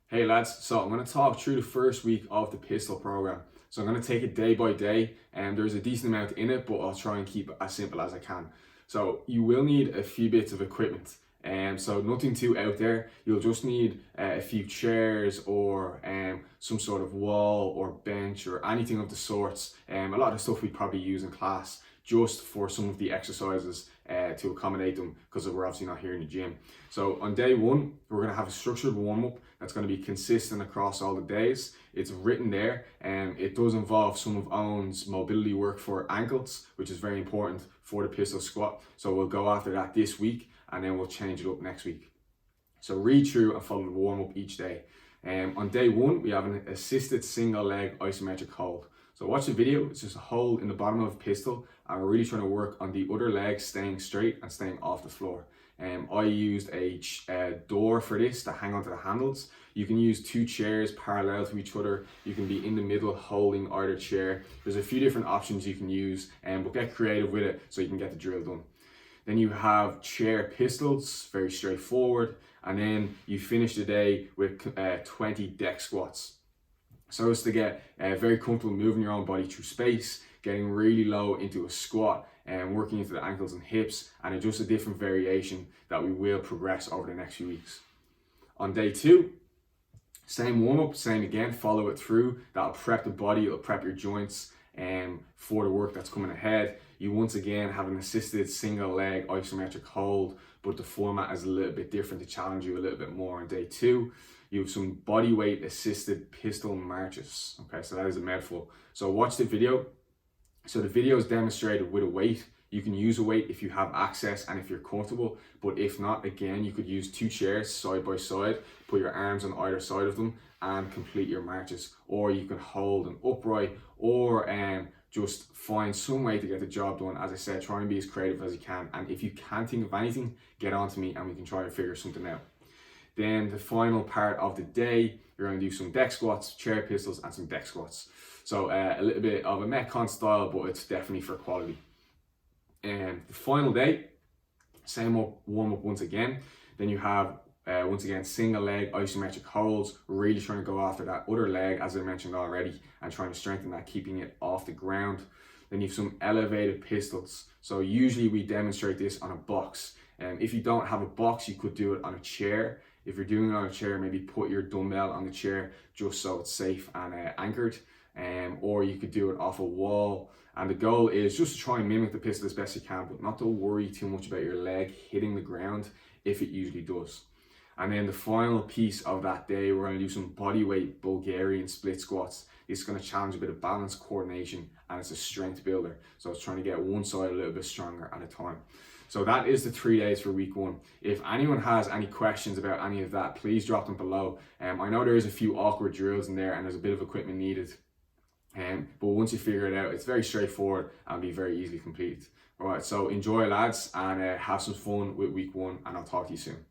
Hey lads, so I'm going to talk through the first week of the pistol program. So I'm going to take it day by day, and there's a decent amount in it, but I'll try and keep it as simple as I can. So you will need a few bits of equipment, and so nothing too out there. You'll just need a few chairs or some sort of wall or bench or anything of the sorts. A lot of stuff we'd probably use in class just for some of the exercises to accommodate them, because we're obviously not here in the gym. So on day one, we're going to have a structured warm-up that's going to be consistent across all the days. It's written there, and it does involve some of Owen's mobility work for ankles, which is very important for the pistol squat. So we'll go after that this week, and then we'll change it up next week. So read through and follow the warm-up each day. On day one, we have an assisted single leg isometric hold. So watch the video. It's just a hold in the bottom of a pistol, and we're really trying to work on the other leg staying straight and staying off the floor. I used a door for this to hang onto the handles. You can use two chairs parallel to each other. You can be in the middle holding either chair. There's a few different options you can use, but get creative with it so you can get the drill done. Then you have chair pistols, very straightforward. And then you finish the day with 20 deck squats. So it's to get very comfortable moving your own body through space, getting really low into a squat and working into the ankles and hips, and it's just a different variation that we will progress over the next few weeks. On day two, same warm-up, same again, follow it through. That'll prep the body, it'll prep your joints for the work that's coming ahead. You once again have an assisted single leg isometric hold, but the format is a little bit different to challenge you a little bit more. On day two, you have some body weight assisted pistol marches. Okay, so that is a mouthful. So watch the video. So the video is demonstrated with a weight. You can use a weight if you have access and if you're comfortable, but if not, again, you could use two chairs side by side, put your arms on either side of them and complete your marches. Or you can hold an upright, or just find some way to get the job done. As I said, try and be as creative as you can. And if you can't think of anything, get on to me and we can try and figure something out. Then the final part of the day, you're going to do some deck squats, chair pistols, and some deck squats. So a little bit of a Metcon style, but it's definitely for quality. And the final day, same warm up once again. Then you have once again single leg isometric holds, really trying to go after that other leg, as I mentioned already, and trying to strengthen that, keeping it off the ground. Then you have some elevated pistols. So usually we demonstrate this on a box. If you don't have a box, you could do it on a chair. If you're doing it on a chair, maybe put your dumbbell on the chair just so it's safe and anchored. Or you could do it off a wall. And the goal is just to try and mimic the pistol as best you can, but not to worry too much about your leg hitting the ground if it usually does. And then the final piece of that day, we're going to do some bodyweight Bulgarian split squats. This is going to challenge a bit of balance, coordination, and it's a strength builder. So it's trying to get one side a little bit stronger at a time. So that is the 3 days for week one. If anyone has any questions about any of that, please drop them below. I know there is a few awkward drills in there and there's a bit of equipment needed. But once you figure it out, it's very straightforward and be very easily completed. All right, so enjoy lads, and have some fun with week one, and I'll talk to you soon.